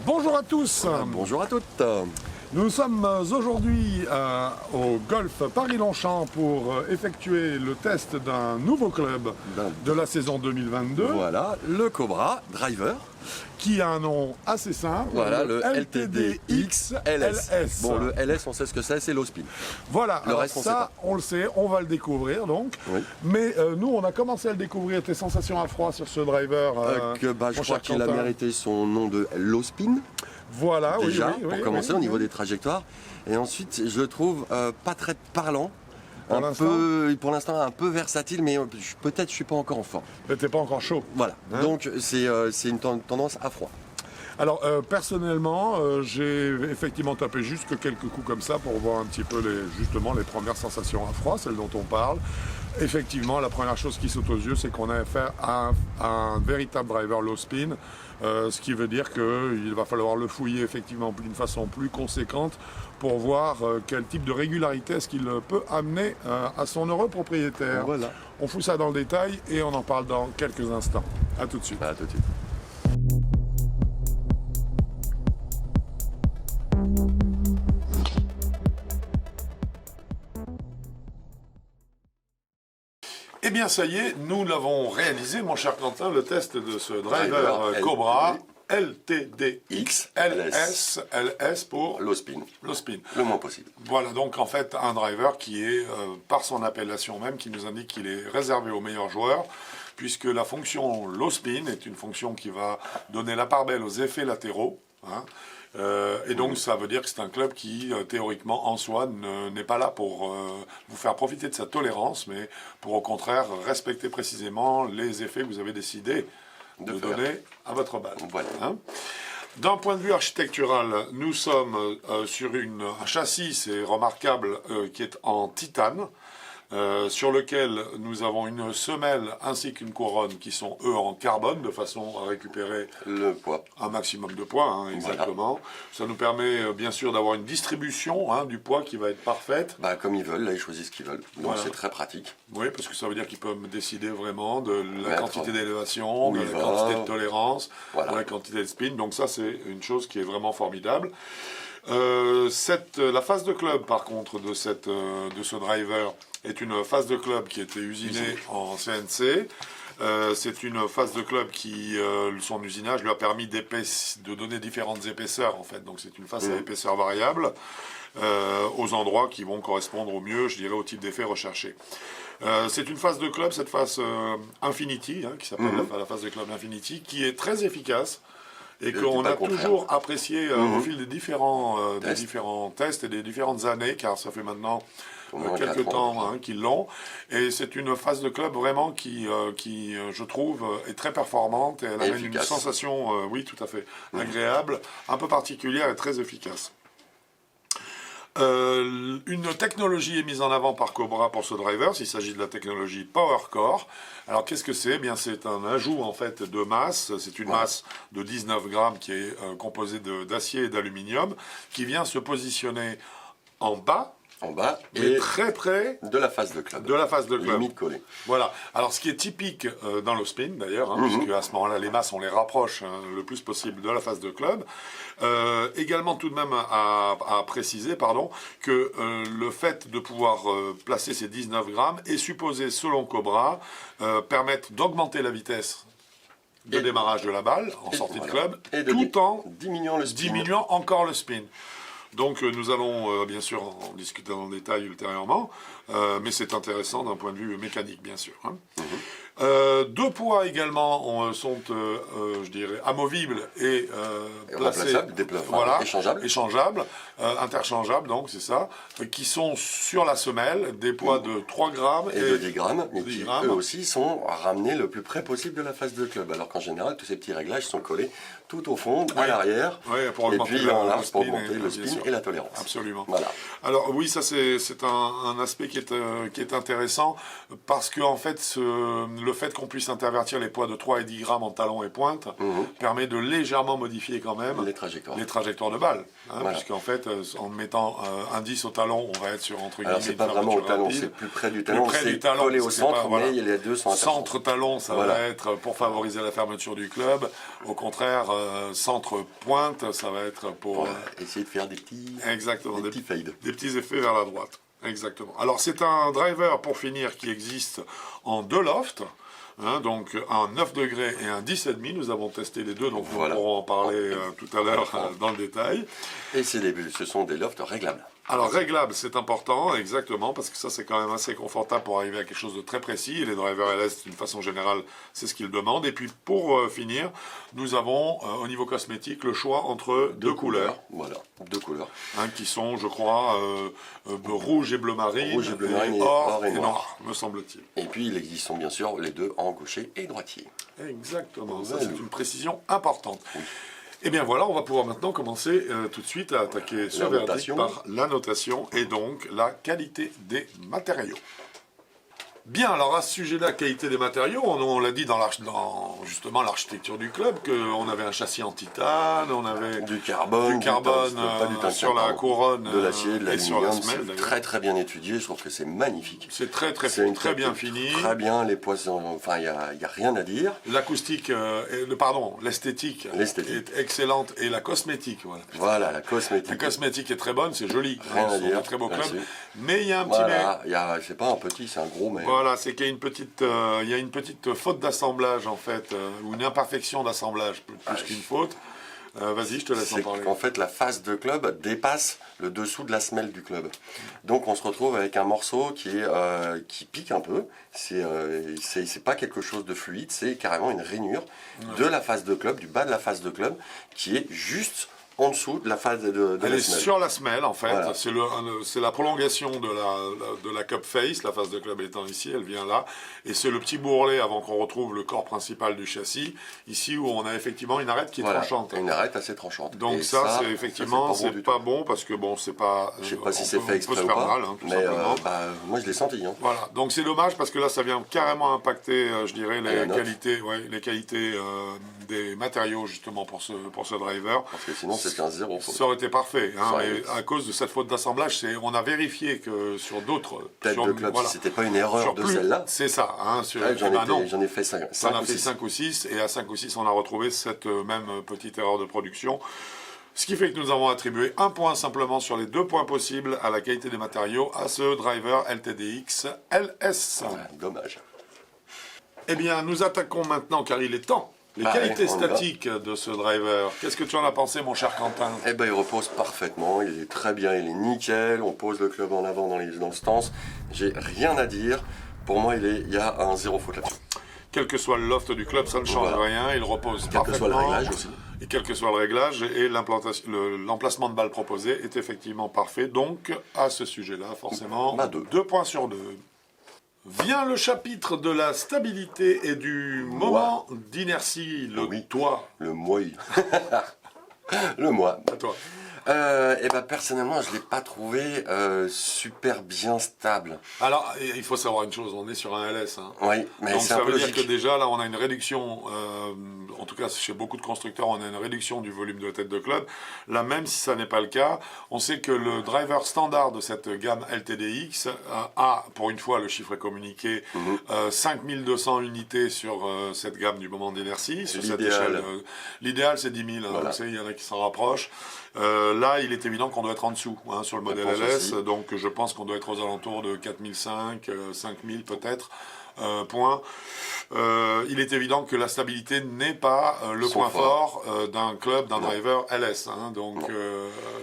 Bonjour à tous. Bonjour à toutes. Nous sommes aujourd'hui au Golf Paris-Longchamp pour effectuer le test d'un nouveau club de la saison 2022. Voilà, le Cobra Driver. Qui a un nom assez simple. Voilà, le LTDX LS. Bon, le LS, on sait ce que c'est low spin. Voilà, le reste, on le sait, on va le découvrir donc. Oui. Mais nous, on a commencé à le découvrir, tes sensations à froid sur ce driver. Je crois qu'il a mérité son nom de low spin. Voilà, déjà, oui, pour commencer au niveau des trajectoires. Et ensuite, je le trouve pas très parlant. Pour l'instant, un peu versatile, mais peut-être je suis pas encore en forme. T'es pas encore chaud. Voilà, hein. Donc c'est une tendance à froid. Alors personnellement, j'ai effectivement tapé juste quelques coups comme ça pour voir un petit peu les premières sensations à froid, celles dont on parle. Effectivement, la première chose qui saute aux yeux, c'est qu'on a affaire à un véritable driver low spin, ce qui veut dire qu'il va falloir le fouiller effectivement d'une façon plus conséquente pour voir quel type de régularité est-ce qu'il peut amener à son heureux propriétaire. Voilà. On fout ça dans le détail et on en parle dans quelques instants. À tout de suite. À tout de suite. Eh bien, ça y est, nous l'avons réalisé, mon cher Quentin, le test de ce driver Cobra LTDX LS pour low spin. Low spin. Le moins possible. Voilà, donc en fait, un driver qui est, par son appellation même, qui nous indique qu'il est réservé aux meilleurs joueurs, puisque la fonction low spin est une fonction qui va donner la part belle aux effets latéraux. Hein. Et donc ça veut dire que c'est un club qui théoriquement en soi n'est pas là pour vous faire profiter de sa tolérance, mais pour au contraire respecter précisément les effets que vous avez décidé de donner à votre balle. Voilà. Hein. D'un point de vue architectural, nous sommes sur un châssis, c'est remarquable, qui est en titane. Sur lequel nous avons une semelle ainsi qu'une couronne qui sont eux en carbone de façon à récupérer le poids, un maximum de poids, hein, exactement. Voilà. Ça nous permet bien sûr d'avoir une distribution du poids qui va être parfaite. Comme ils veulent, là ils choisissent ce qu'ils veulent, donc voilà. C'est très pratique. Oui, parce que ça veut dire qu'ils peuvent décider vraiment de la quantité d'élévation, de la quantité de tolérance, de la quantité de spin, donc ça c'est une chose qui est vraiment formidable. La phase de club par contre de ce driver est une phase de club qui a été usinée en CNC. C'est une phase de club qui, son usinage lui a permis de donner différentes épaisseurs en fait. Donc c'est une phase à épaisseur variable aux endroits qui vont correspondre au mieux, je dirais, au type d'effet recherché. C'est une phase de club, cette phase Infinity, qui s'appelle la phase de club Infinity, qui est très efficace. Et qu'on a toujours apprécié au fil des différents tests et des différentes années, car ça fait maintenant quelques temps qu'ils l'ont. Et c'est une phase de club vraiment qui je trouve, est très performante et elle amène une sensation, oui, tout à fait, agréable, un peu particulière et très efficace. Une technologie est mise en avant par Cobra pour ce driver, il s'agit de la technologie PowerCore. Alors qu'est-ce que c'est? Bien, c'est un ajout en fait de masse, c'est une masse de 19 grammes qui est composée d'acier et d'aluminium, qui vient se positionner en bas, mais très près de la phase de club. Limite collée. Voilà. Alors ce qui est typique dans le spin d'ailleurs, puisque à ce moment-là les masses on les rapproche le plus possible de la phase de club. Également tout de même à préciser que le fait de pouvoir placer ces 19 grammes est supposé selon Cobra permettre d'augmenter la vitesse de démarrage de la balle en sortie de club, tout en diminuant encore le spin. Donc nous allons bien sûr en discuter dans le détail ultérieurement, mais c'est intéressant d'un point de vue mécanique bien sûr. Deux poids également sont, je dirais, amovibles et placés, échangeables, interchangeables, donc c'est ça, qui sont sur la semelle, des poids de 3 grammes et de 10 grammes, mais qui eux aussi sont ramenés le plus près possible de la phase de club, alors qu'en général tous ces petits réglages sont collés tout au fond, à l'arrière, et puis en large pour augmenter le spin et la tolérance. Absolument. Voilà. Alors oui, ça c'est un aspect qui est intéressant, parce que en fait, le fait qu'on puisse intervertir les poids de 3 et 10 grammes en talon et pointe permet de légèrement modifier quand même les trajectoires de balle. Puisqu'en fait, en mettant un 10 au talon, on va être sur entre guillemets. Alors c'est pas vraiment au talon, c'est plus près du talon, c'est collé au centre, mais les deux sont centre talon, ça va être pour favoriser la fermeture du club. Au contraire, centre pointe, ça va être pour... essayer de faire des petits, exactement, des petits fades. Des petits effets vers la droite. Exactement. Alors c'est un driver, pour finir, qui existe en 2 lofts. Donc un 9 degrés et un 10,5, nous avons testé les deux, donc nous pourrons en parler tout à l'heure dans le détail. Et ce sont des lofts réglables. Alors réglable, c'est important, exactement, parce que ça c'est quand même assez confortable pour arriver à quelque chose de très précis. Et les drivers LS, d'une façon générale, c'est ce qu'ils demandent. Et puis pour finir, nous avons au niveau cosmétique le choix entre deux couleurs. Voilà, 2 couleurs. Qui sont, je crois, rouge et bleu marine, rouge et bleu marine et or et noir, me semble-t-il. Et puis il existe bien sûr les deux en gaucher et droitier. Exactement, ça c'est une précision importante. Oui. Et bien voilà, on va pouvoir maintenant commencer tout de suite à attaquer ce verdict par la notation et donc la qualité des matériaux. Bien, alors à ce sujet-là, qualité des matériaux, on l'a dit dans justement l'architecture du club, qu'on avait un châssis en titane, on avait du carbone sur la couronne, de l'acier, de l'aluminium. C'est très très bien étudié, je trouve que c'est magnifique. C'est très bien fini. Très bien, les poissons, enfin il n'y a rien à dire. L'acoustique, l'esthétique est excellente et la cosmétique, voilà. Voilà, la cosmétique. La cosmétique est très bonne, c'est joli. Rien à dire. C'est un très beau club. Mais il y a un petit mais. C'est pas un petit, c'est un gros mais. Voilà, c'est qu'il y a une petite faute d'assemblage en fait, ou une imperfection d'assemblage plus qu'une faute. Vas-y, je te laisse en parler. En fait, la face de club dépasse le dessous de la semelle du club. Donc on se retrouve avec un morceau qui pique un peu. C'est pas quelque chose de fluide, c'est carrément une rainure de la face de club, du bas de la face de club, qui est juste en dessous de la face de Elle la est semelle. sur la semelle, en fait. Voilà. C'est la prolongation de la cup face, la face de club étant ici, elle vient là. Et c'est le petit bourrelet avant qu'on retrouve le corps principal du châssis, ici où on a effectivement une arête qui est tranchante. Une arête assez tranchante. Donc ça, c'est effectivement, c'est pas bon parce que bon, c'est pas... Je sais pas si c'est fait exprès ou pas, mal, mais moi je l'ai senti. Hein. Voilà, donc c'est dommage parce que là, ça vient carrément impacter, je dirais, les qualités des matériaux justement pour ce driver. Parce que sinon, c'est un 0 faute. Ça aurait été parfait, mais à cause de cette faute d'assemblage, on a vérifié que sur d'autres... Tête de club, si c'était pas une erreur de celle-là. C'est ça. J'en ai fait 5 On a fait 5 ou 6, et à 5 ou 6, on a retrouvé cette même petite erreur de production. Ce qui fait que nous avons attribué 1 point simplement sur les 2 points possibles à la qualité des matériaux à ce driver LTDX LS. Dommage. Eh bien, nous attaquons maintenant, car il est temps. Les qualités statiques de ce driver, qu'est-ce que tu en as pensé, mon cher Quentin? Eh ben, il repose parfaitement, il est très bien, il est nickel, on pose le club en avant dans le stance, j'ai rien à dire, pour moi il y a un 0 faute là-dessus. Quel que soit le loft du club, ça ne change rien, il repose parfaitement. Quel que soit le réglage aussi. Et quel que soit le réglage, et l'emplacement de balle proposé est effectivement parfait, donc à ce sujet-là, forcément, 2 points sur 2. Vient le chapitre de la stabilité et du moment d'inertie, le toi. Le moi. Le moi. À toi. Personnellement, je ne l'ai pas trouvé super bien stable. Alors, il faut savoir une chose, on est sur un LS. Hein. Oui, mais donc c'est ça un peu veut dire logique. que déjà, là, on a une réduction, en tout cas chez beaucoup de constructeurs, on a une réduction du volume de tête de club. Là, même si ça n'est pas le cas, on sait que le driver standard de cette gamme LTDX a, pour une fois, le chiffre est communiqué, 5200 unités sur cette gamme du moment d'inertie, sur cette échelle. L'idéal, c'est 10 000, hein, voilà. Il y en a qui s'en rapprochent. Là, il est évident qu'on doit être en dessous sur le modèle LS, donc je pense qu'on doit être aux alentours de 4005, 5000 peut-être points. Il est évident que la stabilité n'est pas le point fort d'un club, d'un driver LS. Donc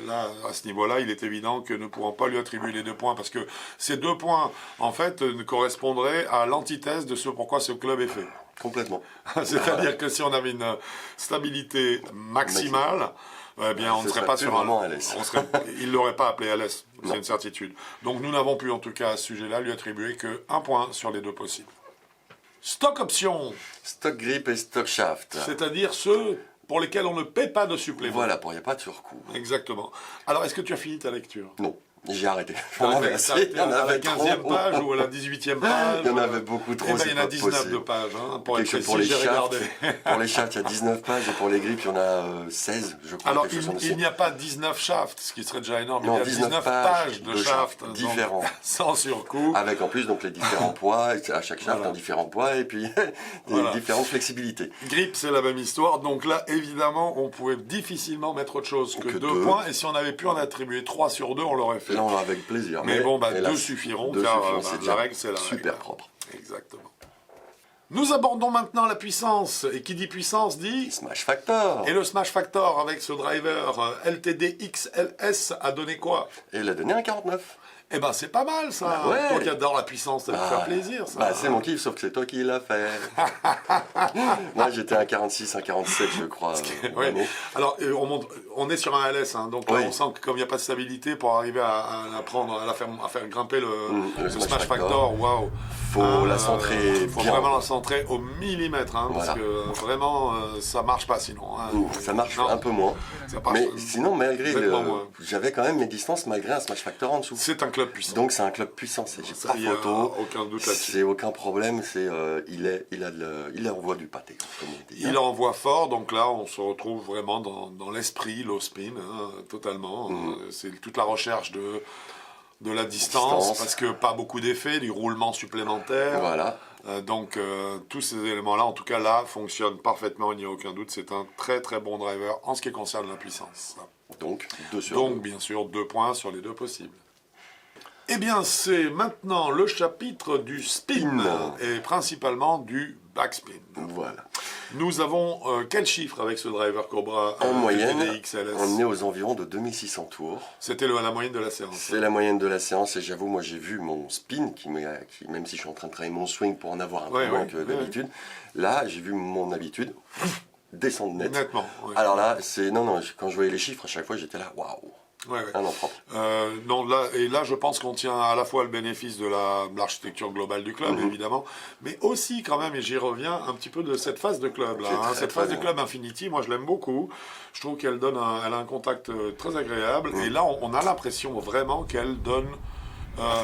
là, à ce niveau-là, il est évident que nous ne pourrons pas lui attribuer les 2 points, parce que ces 2 points, en fait, correspondraient à l'antithèse de ce pourquoi ce club est fait. Complètement. C'est-à-dire que si on avait une stabilité maximale, eh bien, on ne serait pas sur un LS. Il ne l'aurait pas appelé LS, c'est une certitude. Donc nous n'avons pu, en tout cas, à ce sujet-là, lui attribuer que 1 point sur les 2 possibles. Stock option. Stock grip et stock shaft. C'est-à-dire ceux pour lesquels on ne paie pas de supplément. Voilà, il n'y a pas de surcoût. Exactement. Alors, est-ce que tu as fini ta lecture? Non. J'ai arrêté. J'en avais assez. Il y en à la avait 15e trop. page ou à la 18e page. Il y en avait beaucoup trop. Eh ben, c'est il y en a pas 19 possible. de pages. Hein, pour être Quelque chose précis, pour les j'ai shafts. regardé. Pour les shafts, il y a 19 pages et pour les grippes, il y en a 16, je crois. Alors, quelque chose comme ça. il n'y a pas 19 shafts, ce qui serait déjà énorme. Non, Il y a 19 pages de shafts donc, différents. sans surcoût. Avec en plus donc les différents poids, à chaque shaft Voilà. un différent poids et puis des Voilà. différentes flexibilités. Grip, c'est la même histoire. Donc là, évidemment, on pouvait difficilement mettre autre chose que 2 deux. points. Et si on avait pu en attribuer 3 sur 2, on l'aurait fait. Là, on va avec plaisir. Mais bon, bah, hélas, 2 suffiront, deux car suffiront, bah, c'est la déjà règle, c'est la super règle. propre. Exactement. Nous abordons maintenant la puissance. Et qui dit puissance dit... Smash Factor. Et le Smash Factor avec ce driver LTD XLS a donné quoi? Et il a donné un 49. Eh ben, c'est pas mal, ça. Bah ouais. Toi qui adore la puissance, ça va te faire plaisir, ça. Bah, c'est mon kiff, sauf que c'est toi qui l'as fait. Moi, j'étais un 46, un 47, je crois. Ouais. vraiment. Alors, on est sur un LS, hein, donc là, Oui. on sent que comme il n'y a pas de stabilité, pour arriver à la prendre, à faire grimper le le Smash Smash Factor, waouh. Faut la centrer Il faut bien. vraiment la centrer au millimètre, hein, Voilà. parce que vraiment, ça marche pas sinon. Hein. Ça marche Non, un peu moins. ça marche- Mais sinon, malgré Nettement moins. j'avais quand même mes distances malgré un Smash Factor en dessous. C'est un club puissant. Donc c'est un club puissant, j'ai Ça, pas il y a photo, aucun doute là-dessus. c'est aucun problème, c'est il envoie du pâté, comme on dit. Il envoie fort, donc là on se retrouve vraiment dans l'esprit low spin, hein, totalement. C'est toute la recherche de la distance, parce que pas beaucoup d'effets, du roulement supplémentaire. Voilà. Donc tous ces éléments-là, en tout cas là, fonctionnent parfaitement, il n'y a aucun doute. C'est un très très bon driver en ce qui concerne la puissance. Donc 2 sur Donc bien sûr 2 points sur les 2 possibles. Eh bien c'est maintenant le chapitre du spin, et principalement du backspin. 2. Voilà. Nous avons quel chiffre avec ce driver Cobra En moyenne, XLS? on est aux environs de 2600 tours. C'était la moyenne de la séance. C'est la moyenne de la séance et j'avoue, moi j'ai vu mon spin, même si je suis en train de travailler mon swing pour en avoir un peu moins que d'habitude, là j'ai vu mon habitude descendre net. Nettement. Ouais. Alors là, non, quand je voyais les chiffres, à chaque fois j'étais là, waouh, Ouais, ouais. un an propre. Non, là, je pense qu'on tient à la fois le bénéfice de l'architecture globale du club, évidemment, mais aussi quand même, et j'y reviens, un petit peu de cette phase de club là. C'est très, Cette très phase de bien. club Infinity, moi je l'aime beaucoup. Je trouve qu'elle elle a un contact très agréable, et là on a l'impression vraiment qu'elle donne.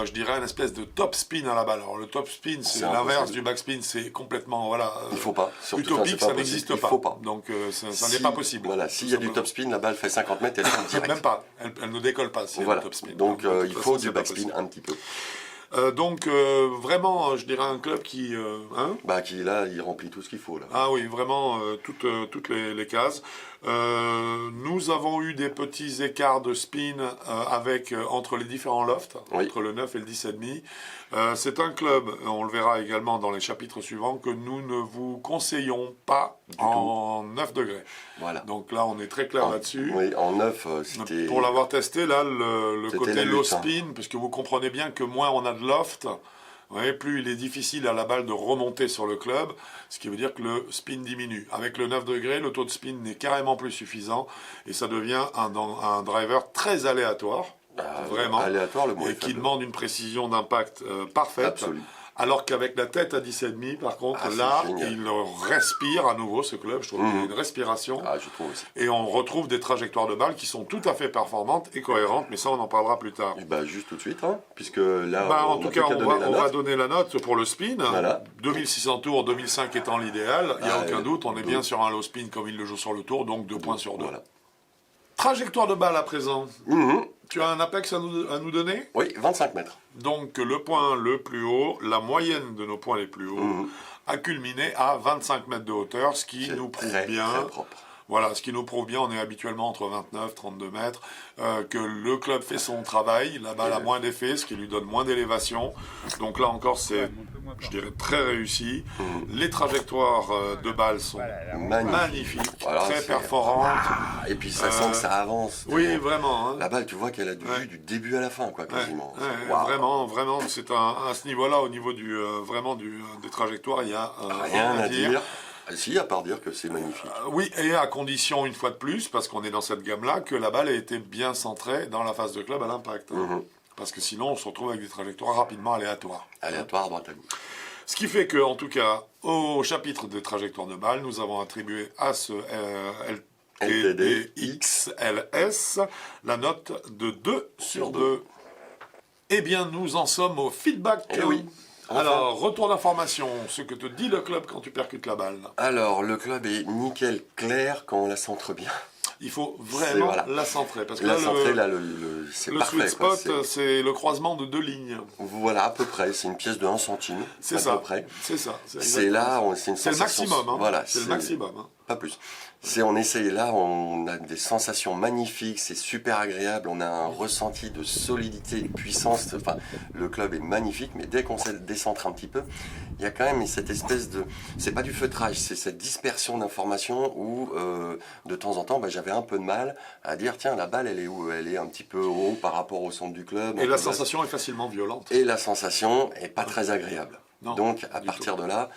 Je dirais une espèce de top spin à la balle. Alors le top spin, c'est l'inverse impossible. du backspin, c'est complètement voilà. Il faut pas. Surtout, Utopique, c'est ça pas n'existe possible. pas. Il faut pas. Donc ça Si- n'est pas possible. Voilà, s'il y a du top spin, la balle fait 50 mètres et elle tombe direct. Même pas. Elle ne décolle pas. Si elle a Voilà. le top spin. Donc de toute il façon, faut c'est du pas backspin possible. un petit peu. Donc vraiment, je dirais un club qui, hein Bah qui là, il remplit tout ce qu'il faut là. ah oui, vraiment toutes les cases. Nous avons eu des petits écarts de spin avec entre les différents lofts, Oui. entre le 9 et le 10,5. C'est un club, on le verra également dans les chapitres suivants, que nous ne vous conseillons pas en 9 degrés. Voilà. Donc là, on est très clair là-dessus. Oui, en 9, c'était. Pour l'avoir testé, là, le C'était côté la low lutte, hein. spin, parce que vous comprenez bien que moins on a de loft, ouais, plus il est difficile à la balle de remonter sur le club, ce qui veut dire que le spin diminue. Avec le 9 degrés, le taux de spin n'est carrément plus suffisant, et ça devient un driver très aléatoire, vraiment, Aléatoire, le mot est et qui faible. demande une précision d'impact parfaite. Absolue. Alors qu'avec la tête à 10,5, par contre, Ah, c'est là, génial. il respire à nouveau, ce club. Je trouve qu'il y a une respiration. Ah, je trouve aussi. Et on retrouve des trajectoires de balles qui sont tout à fait performantes et cohérentes, mais ça, on en parlera plus tard. Et bah juste tout de suite, hein, puisque là, En on tout a cas, plus qu'à on donner la va note. donner la note pour le spin. Voilà. 2600 tours, 2005 étant l'idéal, il n'y a Ah, aucun doute. On est donc- bien sur un low spin comme il le joue sur le tour, donc 2 points sur 2. Voilà. Trajectoire de balle à présent. Mhm. Tu as un apex à nous donner? Oui, 25 mètres. Donc le point le plus haut, la moyenne de nos points les plus hauts, a culminé à 25 mètres de hauteur, ce qui C'est nous prouve très, bien. très propre. Voilà, ce qui nous prouve bien, on est habituellement entre 29 et 32 mètres, que le club fait son travail, la balle a moins d'effet, ce qui lui donne moins d'élévation. Donc là encore, c'est, je dirais, très réussi. Les trajectoires de balles sont magnifiques, Voilà, très c'est- perforantes. Ah, et puis ça sent que ça avance. Oui, vraiment. Hein. La balle, tu vois qu'elle a du Ouais. jus du début à la fin, quoi, quasiment. Ouais, Waouh. vraiment, c'est à ce niveau-là, au niveau des trajectoires, il y a Rien à dire. Ah, si, à part dire que c'est magnifique. Oui, et à condition, une fois de plus, parce qu'on est dans cette gamme-là, que la balle ait été bien centrée dans la phase de club à l'impact. Hein. Parce que sinon, on se retrouve avec des trajectoires rapidement aléatoires. Aléatoire, droite à gauche. Ce qui fait que, en tout cas, au chapitre des trajectoires de balle, nous avons attribué à ce LTD LTD XLS la note de 2 sur 2. Eh bien, nous en sommes au feedback. Eh oui. Enfin. Alors, retour d'information, ce que te dit le club quand tu percutes la balle. Alors, le club est nickel clair quand on la centre bien. Il faut vraiment Voilà. la centrer. Parce que La là, centrée, là, c'est le parfait. sweet quoi. spot, c'est le croisement de 2 lignes. Voilà, à peu près. C'est une pièce de 1 centime. C'est à ça. peu près. C'est ça. C'est là, c'est une C'est le sensation. maximum. Hein. Voilà, c'est le maximum. Hein. Pas plus. On essaye là, on a des sensations magnifiques, c'est super agréable, on a un ressenti de solidité et de puissance. Enfin, le club est magnifique, mais dès qu'on se décentre un petit peu, il y a quand même cette espèce de... C'est pas du feutrage, c'est cette dispersion d'informations où, de temps en temps, j'avais un peu de mal à dire, tiens, la balle, elle est où? Elle est un petit peu haut par rapport au centre du club. Et la sensation est facilement violente. Et la sensation est pas très agréable. Non, donc, à partir de là,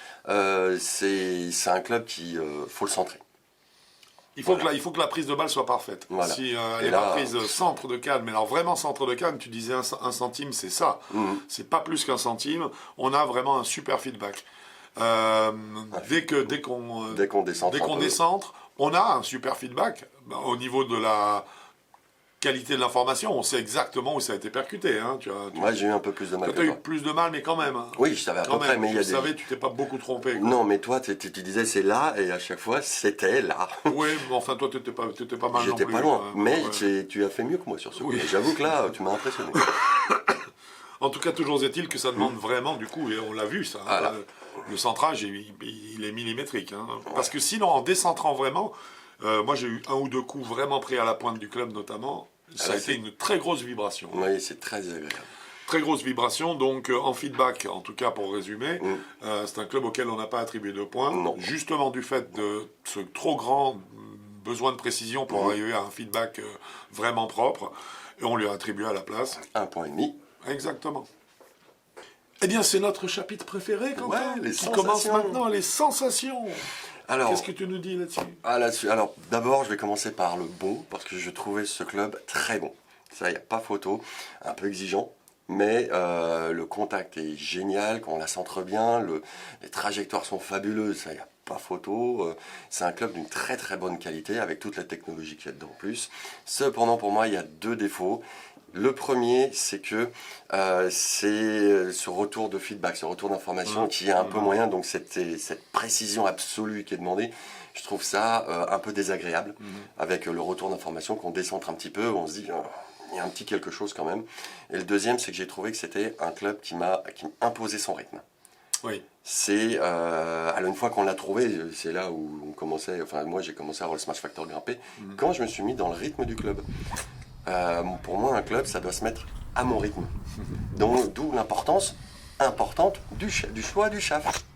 c'est un club qui... faut le centrer. Il faut que la prise de balle soit parfaite. Voilà. Si elle n'est pas prise centre de canne, mais alors vraiment centre de canne, tu disais 1 centime, c'est ça. C'est pas plus qu'un centime. On a vraiment un super feedback. Dès qu'on décentre, on a un super feedback au niveau de la qualité de l'information. On sait exactement où ça a été percuté. Hein. Moi, j'ai eu un peu plus de mal. Tu as eu plus de mal, mais quand même. Hein. Oui, je savais à peu près, mais il y a des... Tu savais, tu t'es pas beaucoup trompé. Quoi. Non, mais toi, tu disais c'est là, et à chaque fois, c'était là. Oui, mais enfin, toi, tu étais pas mal non plus. J'étais pas loin, mais ouais. tu as fait mieux que moi sur ce coup. Oui. J'avoue que là, tu m'as impressionné. En tout cas, toujours est-il que ça demande vraiment, du coup, et on l'a vu ça, Voilà. le centrage, il est millimétrique. Hein. Parce que sinon, en décentrant vraiment, moi j'ai eu 1 ou 2 coups vraiment pris à la pointe du club notamment, ça a été une très grosse vibration. Oui, c'est très agréable. Très grosse vibration, donc en feedback, en tout cas pour résumer, c'est un club auquel on n'a pas attribué de points, justement du fait de ce trop grand besoin de précision pour arriver à un feedback vraiment propre, et on lui a attribué à la place 1,5 point. Exactement. Eh bien, c'est notre chapitre préféré, Quentin, les qui sensations. commence maintenant, les sensations. Alors, qu'est-ce que tu nous dis là-dessus? Alors, d'abord, je vais commencer par le bon, parce que je trouvais ce club très bon. Ça, il n'y a pas photo. Un peu exigeant, mais le contact est génial, quand on la centre bien, les trajectoires sont fabuleuses, ça, il n'y a pas photo. C'est un club d'une très très bonne qualité, avec toute la technologie qu'il y a dedans en plus. Cependant, pour moi, il y a 2 défauts. Le premier, c'est que c'est ce retour de feedback, ce retour d'information qui est un peu moyen, donc cette précision absolue qui est demandée, je trouve ça un peu désagréable, avec le retour d'information qu'on décentre un petit peu, on se dit, il y a un petit quelque chose quand même. Et le deuxième, c'est que j'ai trouvé que c'était un club qui m'imposait son rythme. Oui. C'est, alors une fois qu'on l'a trouvé, c'est là où on commençait, enfin moi j'ai commencé à voir le Smash Factor grimper, quand je me suis mis dans le rythme du club. Pour moi, un club, ça doit se mettre à mon rythme. Donc, d'où l'importance importante du choix du shaft.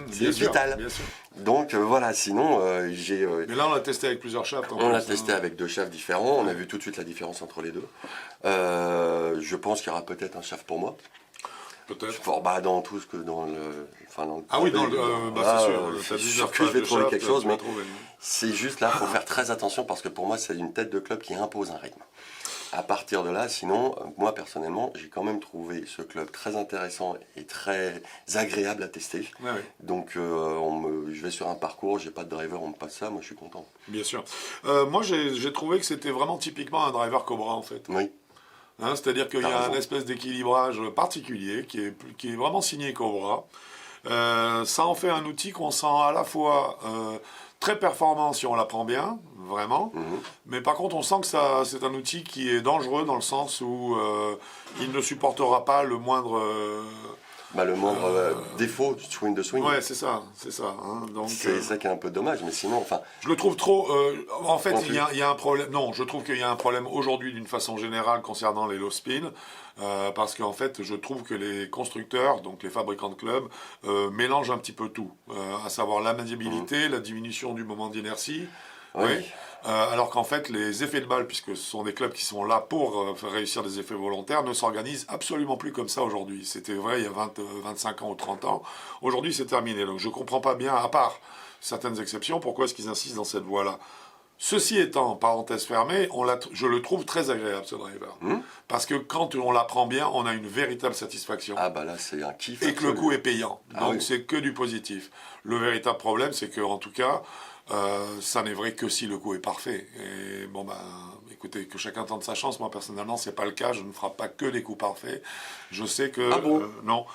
C'est vital. Bien sûr. Donc voilà, sinon j'ai... Mais là, on l'a testé avec plusieurs shafts. On l'a testé avec 2 shafts différents, on a vu tout de suite la différence entre les 2. Je pense qu'il y aura peut-être un shaft pour moi. Peut-être. Dans tout ce que dans le... Ah oui, c'est sûr. Je suis sûr que je vais trouver quelque chose, mais c'est juste là, il faut faire très attention parce que pour moi, c'est une tête de club qui impose un rythme. À partir de là, sinon, moi personnellement, j'ai quand même trouvé ce club très intéressant et très agréable à tester. Ouais, oui. Donc, je vais sur un parcours, j'ai pas de driver, on me passe ça, moi je suis content. Bien sûr. Moi, j'ai trouvé que c'était vraiment typiquement un driver Cobra, en fait. Oui. Hein, c'est-à-dire qu'il y a un espèce d'équilibrage particulier qui est vraiment signé Cobra. Ça en fait un outil qu'on sent à la fois très performant si on l'apprend bien, vraiment, mais par contre on sent que c'est un outil qui est dangereux dans le sens où il ne supportera pas le moindre... défaut du swing de swing. Ouais, c'est ça. Hein, c'est ça qui est un peu dommage, mais sinon, enfin... Je le trouve trop... en fait, il y a un problème... Non, je trouve qu'il y a un problème aujourd'hui d'une façon générale concernant les low spin, parce qu'en fait, je trouve que les constructeurs, donc les fabricants de clubs, mélangent un petit peu tout, à savoir la maniabilité, la diminution du moment d'inertie, oui. Alors qu'en fait, les effets de balle, puisque ce sont des clubs qui sont là pour faire réussir des effets volontaires, ne s'organisent absolument plus comme ça aujourd'hui. C'était vrai il y a 25 ans ou 30 ans. Aujourd'hui, c'est terminé. Donc je ne comprends pas bien, à part certaines exceptions, pourquoi est-ce qu'ils insistent dans cette voie-là. Ceci étant, parenthèse fermée, je le trouve très agréable, ce driver. Parce que quand on l'apprend bien, on a une véritable satisfaction. Ah bah là, c'est un kiff. Et que le coût est payant. Donc oui. c'est que du positif. Le véritable problème, c'est que en tout cas... Ça n'est vrai que si le coup est parfait. Et bon, ben, écoutez, que chacun tente sa chance. Moi, personnellement, c'est pas le cas. Je ne frappe pas que les coups parfaits. Je sais que... Ah bon non.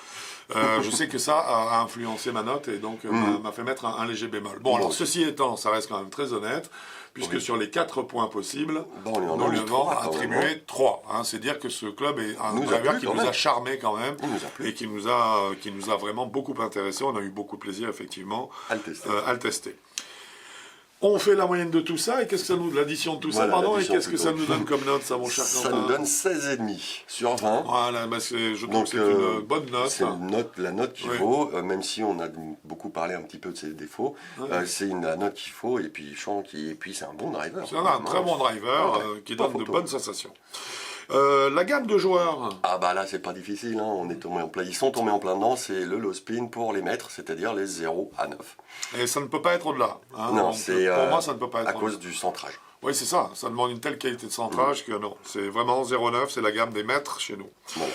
Je sais que ça a influencé ma note et donc m'a fait mettre un léger bémol. Bon, alors, ceci étant, ça reste quand même très honnête, puisque sur les 4 points possibles, on lui a attribué 3. Hein. C'est dire que ce club est un driver qui nous a charmé quand même et qui nous a vraiment beaucoup intéressé. On a eu beaucoup de plaisir, effectivement, à le tester. On fait la moyenne de tout ça, et qu'est-ce que ça nous... L'addition de tout ça, pardon, et qu'est-ce que ça nous donne comme note, ça, mon cher Quentin? Ça nous donne 16,5 sur 20. Voilà, bah je trouve que c'est une bonne note. C'est la note qu'il faut, même si on a beaucoup parlé un petit peu de ses défauts, c'est la note qu'il faut, et puis c'est un bon driver. C'est un très bon driver qui donne de bonnes sensations. La gamme de joueurs. Ah bah là c'est pas difficile, hein. Ils sont tombés en plein dedans, c'est le low spin pour les maîtres, c'est-à-dire les 0 à 9. Et ça ne peut pas être au-delà. Hein. Non, pour moi ça ne peut pas être à cause du centrage. Oui, c'est ça, ça demande une telle qualité de centrage que non, c'est vraiment 0,9, c'est la gamme des maîtres chez nous. Bon.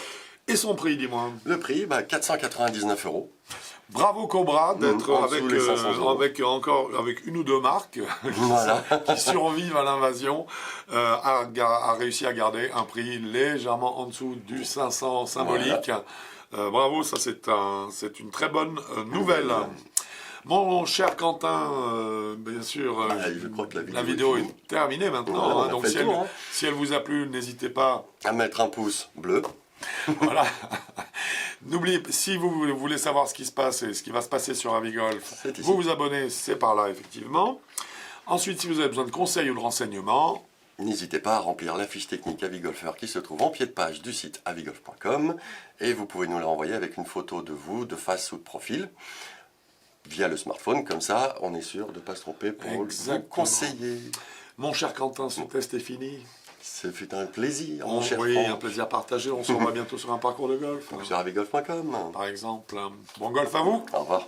Et son prix, dis-moi? Le prix, 499 €. Bravo Cobra d'être avec une ou deux marques qui survivent à l'invasion, a réussi à garder un prix légèrement en dessous du 500 symbolique. Voilà. Bravo, ça c'est une très bonne nouvelle. Mon cher Quentin, bien sûr, je crois que la vidéo est terminée maintenant. Voilà, donc si elle vous a plu, n'hésitez pas à mettre un pouce bleu. Voilà. N'oubliez pas, si vous voulez savoir ce qui se passe et ce qui va se passer sur Avigolf, vous abonnez, c'est par là effectivement. Ensuite, si vous avez besoin de conseils ou de renseignements, n'hésitez pas à remplir la fiche technique Avigolfeur qui se trouve en pied de page du site avigolf.com et vous pouvez nous la renvoyer avec une photo de vous de face ou de profil via le smartphone, comme ça on est sûr de ne pas se tromper pour vous conseiller. Mon cher Quentin, ce test est fini. Ce fut un plaisir, mon cher Franck. Oui, un plaisir partagé. On se revoit bientôt sur un parcours de golf. Sur avigolf.com. Par exemple. Bon golf à vous. Au revoir.